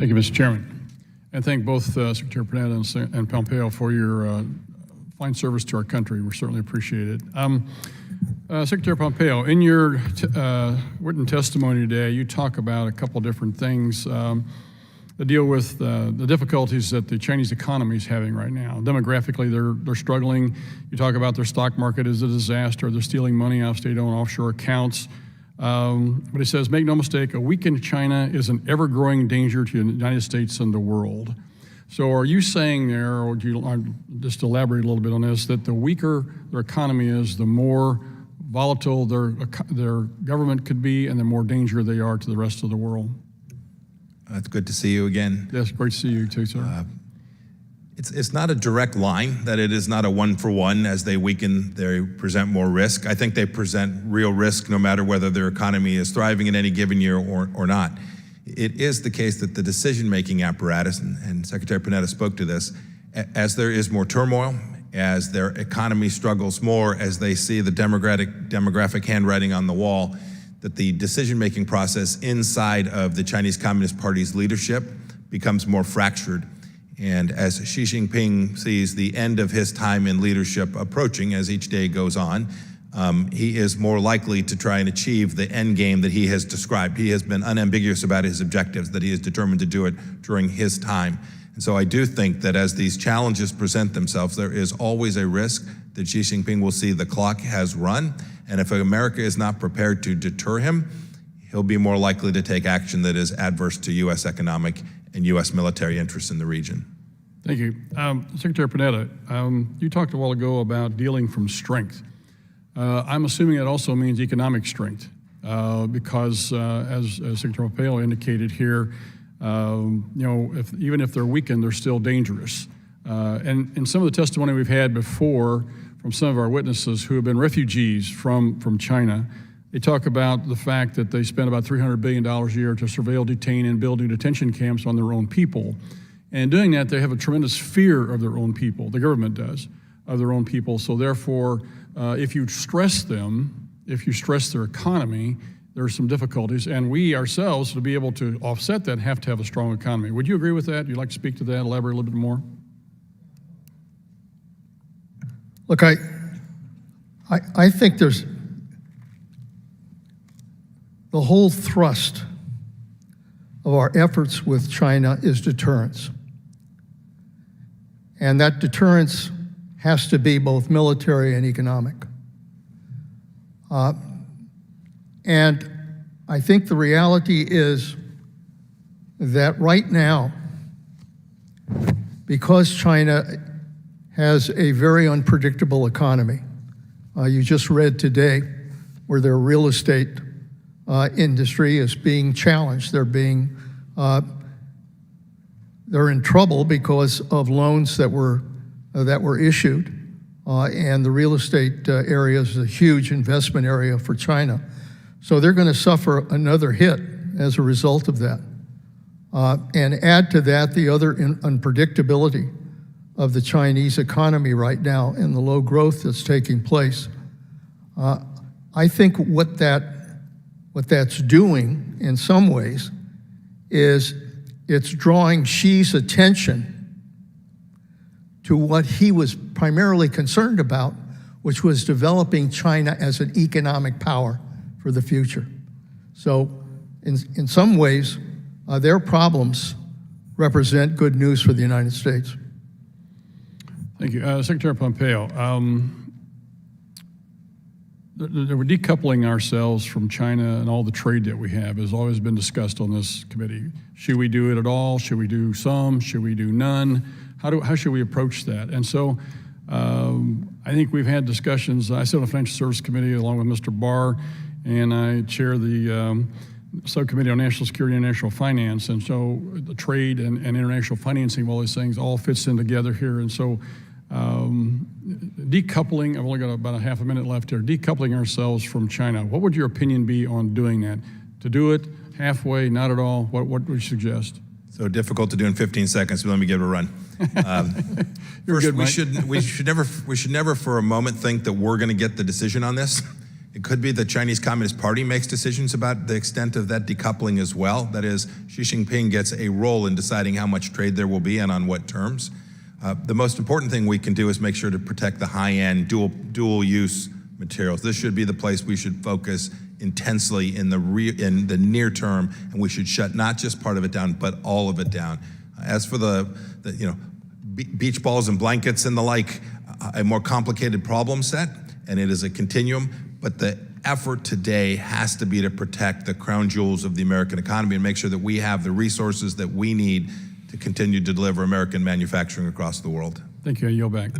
Thank you, Mr. Chairman. And thank both Secretary Panetta and Pompeo for your fine service to our country. We certainly appreciate it. Secretary Pompeo, in your written testimony today, you talk about a couple different things that deal with the difficulties that the Chinese economy is having right now. Demographically, they're struggling. You talk about their stock market is a disaster. They're stealing money out of state-owned offshore accounts. But it says, make no mistake, a weakened China is an ever-growing danger to the United States and the world. So are you saying there, or do you just elaborate a little bit on this, that the weaker their economy is, the more volatile their government could be and the more danger they are to the rest of the world? It's good to see you again. Yes, great to see you too, sir. It's not a direct line, that it is not a one-for-one. As they weaken, they present more risk. I think they present real risk no matter whether their economy is thriving in any given year or not. It is the case that the decision-making apparatus, and Secretary Panetta spoke to this, as there is more turmoil, as their economy struggles more, as they see the demographic handwriting on the wall, that the decision-making process inside of the Chinese Communist Party's leadership becomes more fractured. And as Xi Jinping sees the end of his time in leadership approaching as each day goes on, he is more likely to try and achieve the end game that he has described. He has been unambiguous about his objectives, that he is determined to do it during his time. And so I do think that as these challenges present themselves, there is always a risk that Xi Jinping will see the clock has run, and if America is not prepared to deter him, he'll be more likely to take action that is adverse to U.S. economic and U.S. military interests in the region. Thank you. Secretary Panetta, you talked a while ago about dealing from strength. I'm assuming that also means economic strength, because as Secretary Pompeo indicated here, even if they're weakened, they're still dangerous. And in some of the testimony we've had before from some of our witnesses who have been refugees from China, they talk about the fact that they spend about $300 billion a year to surveil, detain, and build new detention camps on their own people. And in doing that, they have a tremendous fear of their own people, the government does, of their own people. So therefore, if you stress them, if you stress their economy, there are some difficulties. And we ourselves, to be able to offset that, have to have a strong economy. Would you agree with that? Would you like to speak to that, elaborate a little bit more? Look, I think there's the whole thrust of our efforts with China is deterrence. And that deterrence has to be both military and economic. And I think the reality is that right now, because China has a very unpredictable economy, you just read today where their real estate industry is being challenged. They're in trouble because of loans that were issued, and the real estate area is a huge investment area for China. So they're going to suffer another hit as a result of that. And add to that the other unpredictability of the Chinese economy right now and the low growth that's taking place. I think what that's doing in some ways is it's drawing Xi's attention to what he was primarily concerned about, which was developing China as an economic power for the future. So in some ways, their problems represent good news for the United States. Thank you. Secretary Pompeo, we're decoupling ourselves from China, and all the trade that we have has always been discussed on this committee. Should we do it at all? Should we do some? Should we do none? How should we approach that? And so I think we've had discussions. I sit on the Financial Services Committee along with Mr. Barr, and I chair the Subcommittee on National Security and International Finance. And so the trade and international financing, all these things all fits in together here. And so decoupling, I've only got about a half a minute left here, decoupling ourselves from China. What would your opinion be on doing that? To do it halfway, not at all? What would you suggest? So difficult to do in 15 seconds, but let me give it a run. First, good, we should never for a moment think that we're going to get the decision on this. It could be the Chinese Communist Party makes decisions about the extent of that decoupling as well. That is, Xi Jinping gets a role in deciding how much trade there will be and on what terms. The most important thing we can do is make sure to protect the high-end dual-use materials. This should be the place we should focus intensely in the near term, and we should shut not just part of it down, but all of it down. As for the beach balls and blankets and the like, a more complicated problem set, and it is a continuum, but the effort today has to be to protect the crown jewels of the American economy and make sure that we have the resources that we need to continue to deliver American manufacturing across the world. Thank you. I yield back.